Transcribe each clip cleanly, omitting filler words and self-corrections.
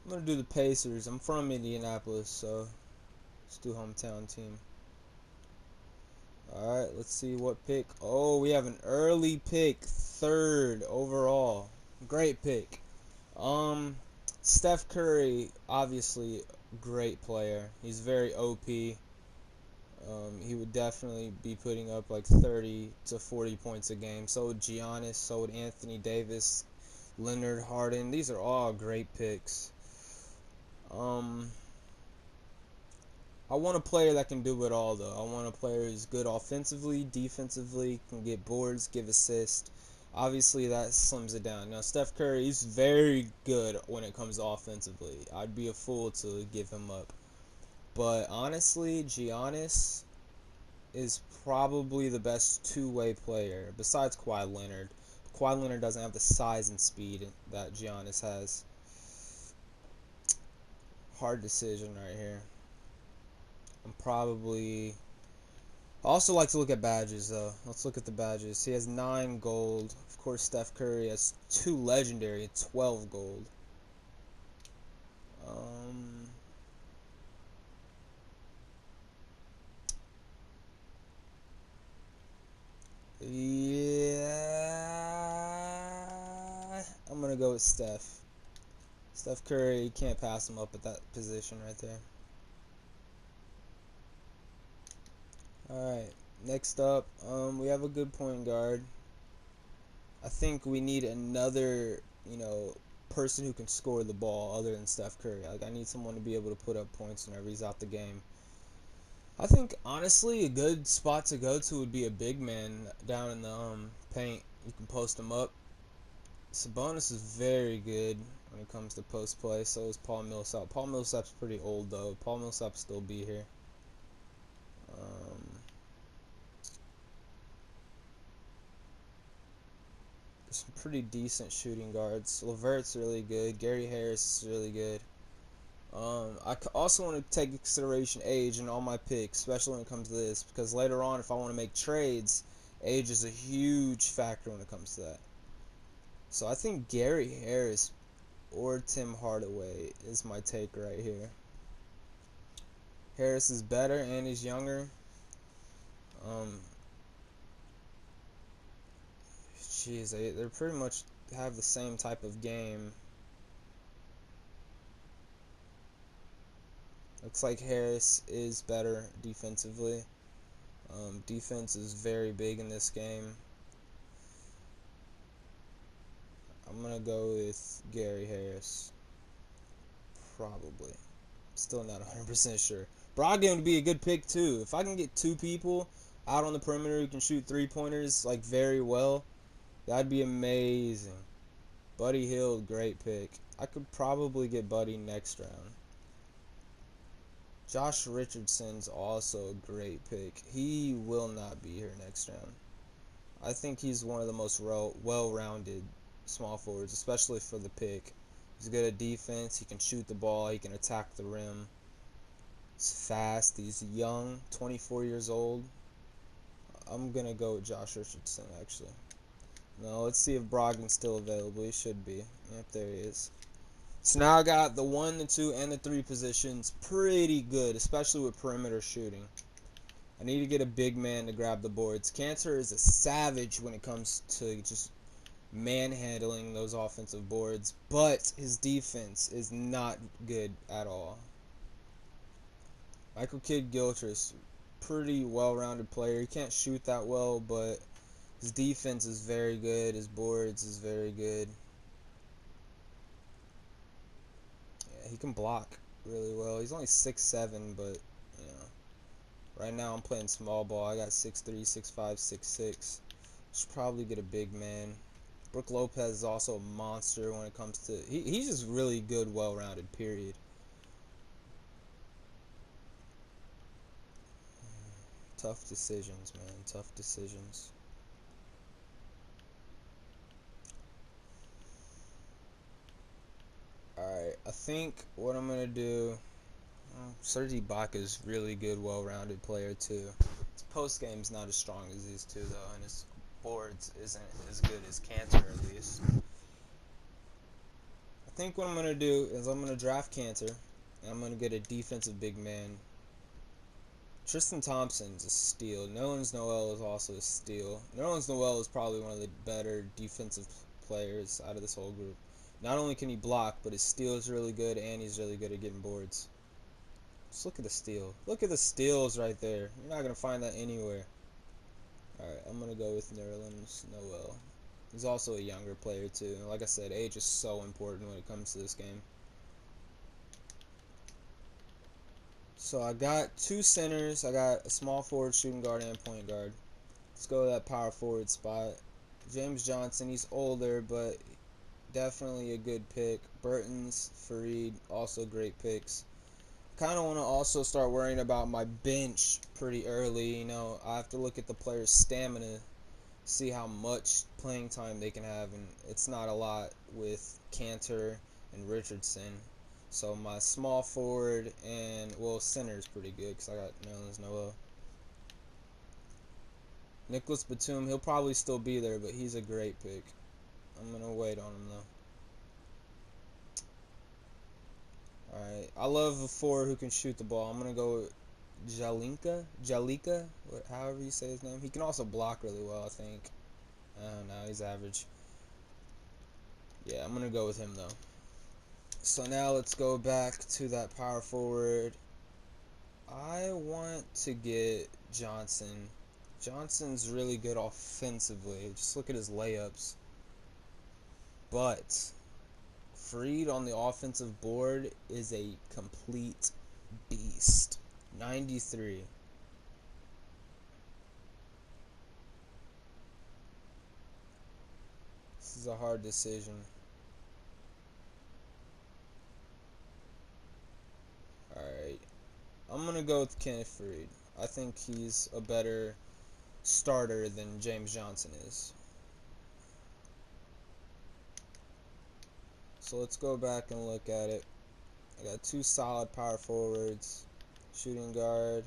I'm gonna do the Pacers. I'm from Indianapolis, so let's do hometown team. Alright, let's see what pick. Oh, we have an early pick. 3rd overall. Great pick. Steph Curry, obviously great player. He's very OP. He would definitely be putting up like 30 to 40 points a game. So would Giannis, so would Anthony Davis, Leonard, Harden. These are all great picks. I want a player that can do it all, though. I want a player who's good offensively, defensively, can get boards, give assists. Obviously, that slims it down. Now, Steph Curry, he's very good when it comes to offensively. I'd be a fool to give him up. But honestly, Giannis is probably the best two-way player besides Kawhi Leonard. Kawhi Leonard doesn't have the size and speed that Giannis has. Hard decision right here. I also like to look at badges, though. Let's look at the badges. He has 9 gold. Of course, Steph Curry has 2 legendary, 12 gold. Yeah, I'm gonna go with Steph. Steph Curry, you can't pass him up at that position right there. Alright, next up, we have a good point guard. I think we need another, person who can score the ball other than Steph Curry. Like, I need someone to be able to put up points whenever he's out the game. I think, honestly, a good spot to go to would be a big man down in the paint. You can post him up. Sabonis is very good when it comes to post play. So is Paul Millsap. Paul Millsap's pretty old, though. Paul Millsap still be here. There's some pretty decent shooting guards. LeVert's really good. Gary Harris is really good. I also want to take into consideration age in all my picks, especially when it comes to this, because later on, if I want to make trades, age is a huge factor when it comes to that. So I think Gary Harris or Tim Hardaway is my take right here. Harris is better and he's younger. Jeez, they pretty much have the same type of game. Looks like Harris is better defensively. Defense is very big in this game. I'm going to go with Gary Harris. Probably. Still not 100% sure. Brogdon would be a good pick, too. If I can get 2 people out on the perimeter who can shoot 3-pointers, like, very well, that'd be amazing. Buddy Hield, great pick. I could probably get Buddy next round. Josh Richardson's also a great pick. He will not be here next round. I think he's one of the most well-rounded small forwards, especially for the pick. He's good at defense. He can shoot the ball. He can attack the rim. He's fast. He's young, 24 years old. I'm going to go with Josh Richardson, actually. No, let's see if Brogdon's still available. He should be. Yep, there he is. So now I got the 1, the 2, and the 3 positions pretty good, especially with perimeter shooting. I need to get a big man to grab the boards. Cantor is a savage when it comes to just manhandling those offensive boards, but his defense is not good at all. Michael Kidd-Gilchrist, pretty well-rounded player. He can't shoot that well, but his defense is very good. His boards is very good. Yeah, he can block really well. He's only 6'7", but, right now I'm playing small ball. I got 6'3", 6'5", 6'6". Should probably get a big man. Brook Lopez is also a monster when it comes to... He's just really good, well-rounded, period. Tough decisions, man. Tough decisions. Alright, I think what I'm going to do... Serge Ibaka is really good, well-rounded player, too. His post-game's not as strong as these two, though, and his boards isn't as good as Cantor, at least. I think what I'm going to do is I'm going to draft Cantor, and I'm going to get a defensive big man. Tristan Thompson's a steal. Nerlens Noel is also a steal. Nerlens Noel is probably one of the better defensive players out of this whole group. Not only can he block, but his steal is really good, and he's really good at getting boards. Just look at the steal. Look at the steals right there. You're not going to find that anywhere. Alright, I'm going to go with Nerlens Noel. He's also a younger player, too. Like I said, age is so important when it comes to this game. So I got two centers. I got a small forward, shooting guard, and point guard. Let's go to that power forward spot. James Johnson, he's older, but definitely a good pick. Burton's, Fareed, also great picks. Kind of want to also start worrying about my bench pretty early. You know, I have to look at the player's stamina, see how much playing time they can have, and it's not a lot with Cantor and Richardson. So my small forward and, well, center is pretty good because I got Nerlens Noel. Nicholas Batum, he'll probably still be there, but he's a great pick. I'm going to wait on him, though. Alright, I love a forward who can shoot the ball. I'm going to go with Jalika, however you say his name. He can also block really well, I think. I don't know, he's average. Yeah, I'm going to go with him, though. So now let's go back to that power forward. I want to get Johnson. Johnson's really good offensively. Just look at his layups. But Fareed on the offensive board is a complete beast. 93. This is a hard decision. Alright. I'm going to go with Kenneth Fareed. I think he's a better starter than James Johnson is. So let's go back and look at it. I got two solid power forwards, shooting guard.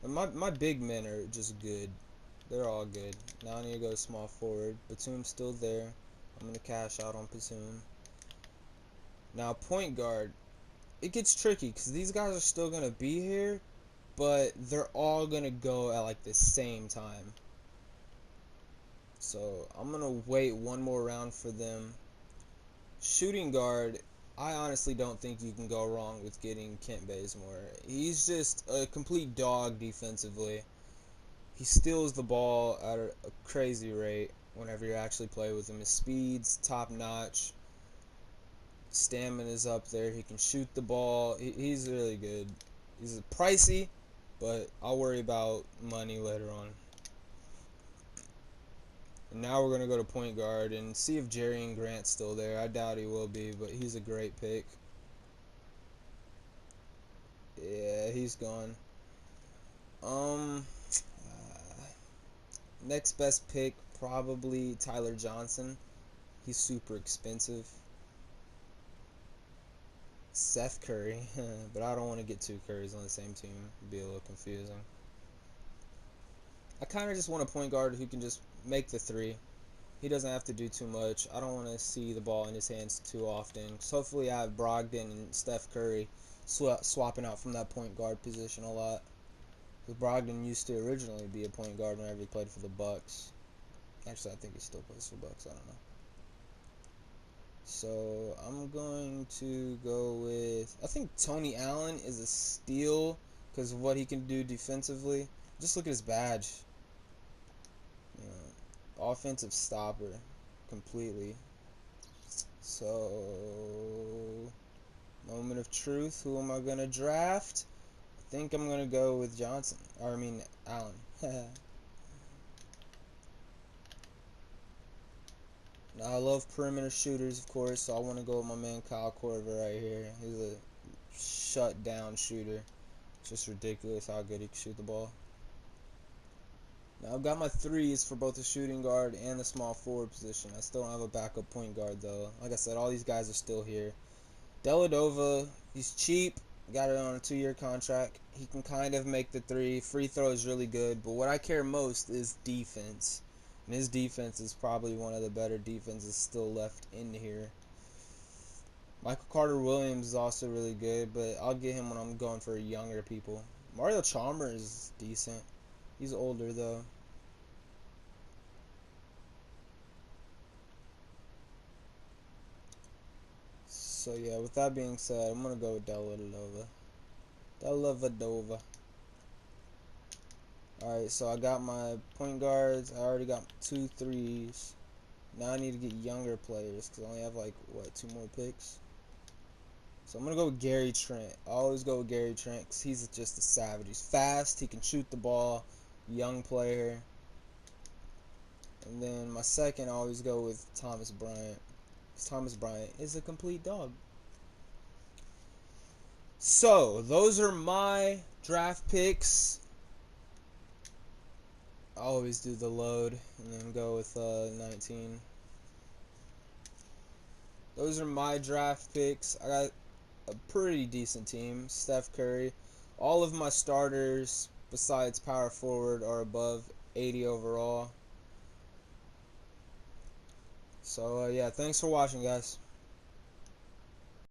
And my big men are just good. They're all good. Now I need to go small forward. Batum's still there. I'm going to cash out on Batum. Now point guard. It gets tricky because these guys are still going to be here, but they're all going to go at like the same time. So I'm going to wait one more round for them. Shooting guard, I honestly don't think you can go wrong with getting Kent Bazemore. He's just a complete dog defensively. He steals the ball at a crazy rate whenever you actually play with him. His speed's top notch. Stamina's up there. He can shoot the ball. He's really good. He's pricey, but I'll worry about money later on. And now we're going to go to point guard and see if Jerry Grant's still there. I doubt he will be, but he's a great pick. Yeah, he's gone. Next best pick, probably Tyler Johnson. He's super expensive. Seth Curry, but I don't want to get two Currys on the same team. It'd be a little confusing. I kind of just want a point guard who can just make the three. He doesn't have to do too much. I don't want to see the ball in his hands too often. So hopefully I have Brogdon and Steph Curry swapping out from that point guard position a lot. Because Brogdon used to originally be a point guard whenever he played for the Bucks. Actually, I think he still plays for the Bucks. I don't know. So I'm going to go with, I think Tony Allen is a steal because of what he can do defensively. Just look at his badge. You know, offensive stopper completely. So, moment of truth. Who am I going to draft? I think I'm going to go with Johnson. Or, I mean, Allen. Now, I love perimeter shooters, of course, so I want to go with my man Kyle Korver right here. He's a shut-down shooter. It's just ridiculous how good he can shoot the ball. Now, I've got my threes for both the shooting guard and the small forward position. I still don't have a backup point guard, though. Like I said, all these guys are still here. Deladova, he's cheap. Got it on a 2-year contract. He can kind of make the three. Free throw is really good. But what I care most is defense. And his defense is probably one of the better defenses still left in here. Michael Carter Williams is also really good, but I'll get him when I'm going for younger people. Mario Chalmers is decent. He's older though. So yeah, with that being said, I'm gonna go with Dellavedova. Dellavedova. Alright, so I got my point guards. I already got 2 threes. Now I need to get younger players because I only have like, what, 2 more picks? So I'm going to go with Gary Trent. I always go with Gary Trent because he's just a savage. He's fast. He can shoot the ball. Young player. And then my second, I always go with Thomas Bryant. Because Thomas Bryant is a complete dog. So, those are my draft picks. I always do the load and then go with 19. Those are my draft picks. I got a pretty decent team. Steph Curry. All of my starters besides power forward are above 80 overall. So yeah, thanks for watching, guys.